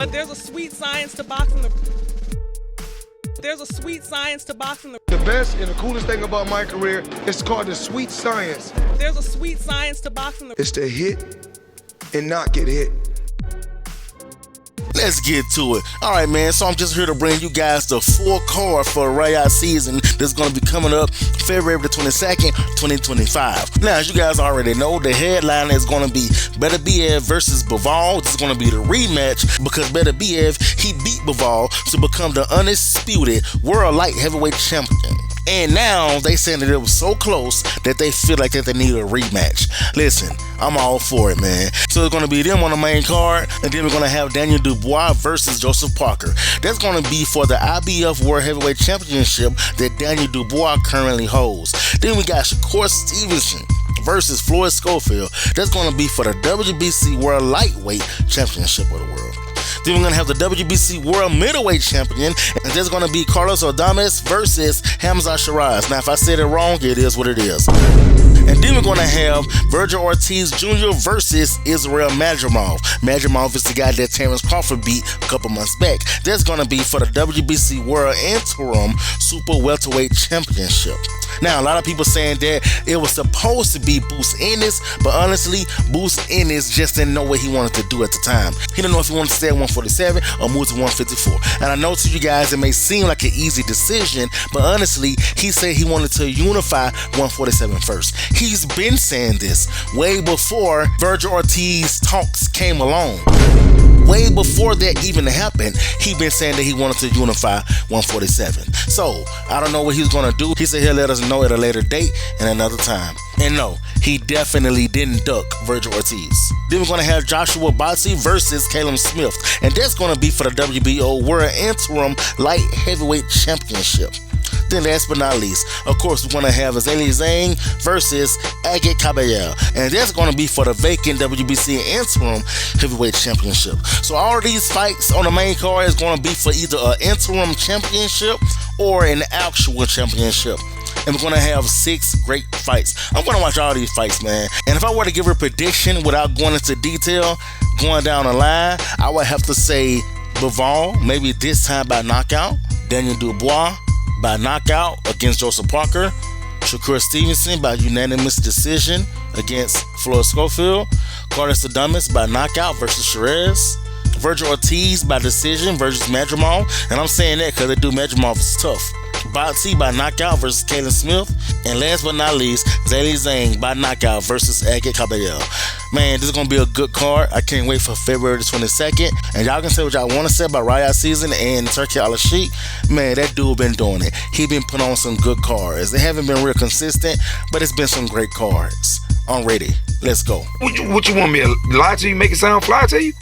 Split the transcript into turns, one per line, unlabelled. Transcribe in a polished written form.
But there's a sweet science to boxing. There's a sweet science to boxing.
The best and the coolest thing about my career is called the sweet science.
There's a sweet science to boxing.
It's to hit and not get hit.
Let's get to it. All right, man. So I'm just here to bring you guys the full card for Riyadh season that's going to be coming up February the 22nd, 2025. Now, as you guys already know, the headline is going to be Madrimov versus Vergil. This is going to be the rematch because Madrimov, he beat Vergil to become the undisputed world light heavyweight champion. And now they saying that it was so close that they feel like that they need a rematch. Listen, I'm all for it, man. So it's going to be them on the main card, and then we're going to have Daniel Dubois versus Joseph Parker. That's going to be for the IBF World Heavyweight Championship that Daniel Dubois currently holds. Then we got Shakur Stevenson versus Floyd Schofield. That's going to be for the WBC World Lightweight Championship of the world. Then we're going to have the WBC World Middleweight Champion, and there's going to be Carlos Ortiz versus Hamza Shiraz. Now, if I said it wrong, it is what it is. And then we're going to have Vergil Ortiz Jr. versus Israel Madrimov. Madrimov is the guy that Terrence Crawford beat a couple months back. That's going to be for the WBC World Interim Super Welterweight Championship. Now, a lot of people saying that it was supposed to be Bruce Ennis, but honestly, Bruce Ennis just didn't know what he wanted to do at the time. He didn't know if he wanted to stay at 147 or move to 154. And I know to you guys it may seem like an easy decision, but honestly, he said he wanted to unify 147 first. He's been saying this way before Vergil Ortiz talks came along. Way before that even happened, he been saying that he wanted to unify 147. So, I don't know what he's going to do. He said he'll let us know at a later date and another time. And no, he definitely didn't duck Vergil Ortiz. Then we're going to have Joshua Boxey versus Caleb Smith. And that's going to be for the WBO World Interim Light Heavyweight Championship. Then last but not least, of course, we're going to have Azali Zhang versus Agit Caballero. And that's going to be for the vacant WBC Interim Heavyweight Championship. So all of these fights on the main card is going to be for either an interim championship or an actual championship. And we're going to have 6 great fights. I'm going to watch all these fights, man. And if I were to give a prediction without going into detail, going down the line, I would have to say Vergil, maybe this time by knockout. Daniel Dubois by knockout against Joseph Parker. Shakur Stevenson by unanimous decision against Floyd Schofield. Carlos Ortiz by knockout versus Shiraz. Vergil Ortiz by decision versus Madrimov. And I'm saying that because they do Madrimov is tough. Boxey by knockout versus Caleb Smith. And last but not least, Azali Zhang by knockout versus Agit Caballero. Man, this is going to be a good card. I can't wait for February the 22nd. And y'all can say what y'all want to say about Riyadh season and Turkey Al-Sheikh. Man, that dude been doing it. He been putting on some good cards. They haven't been real consistent, but it's been some great cards. I'm ready. Let's go.
What you want me to lie to you, make it sound fly to you?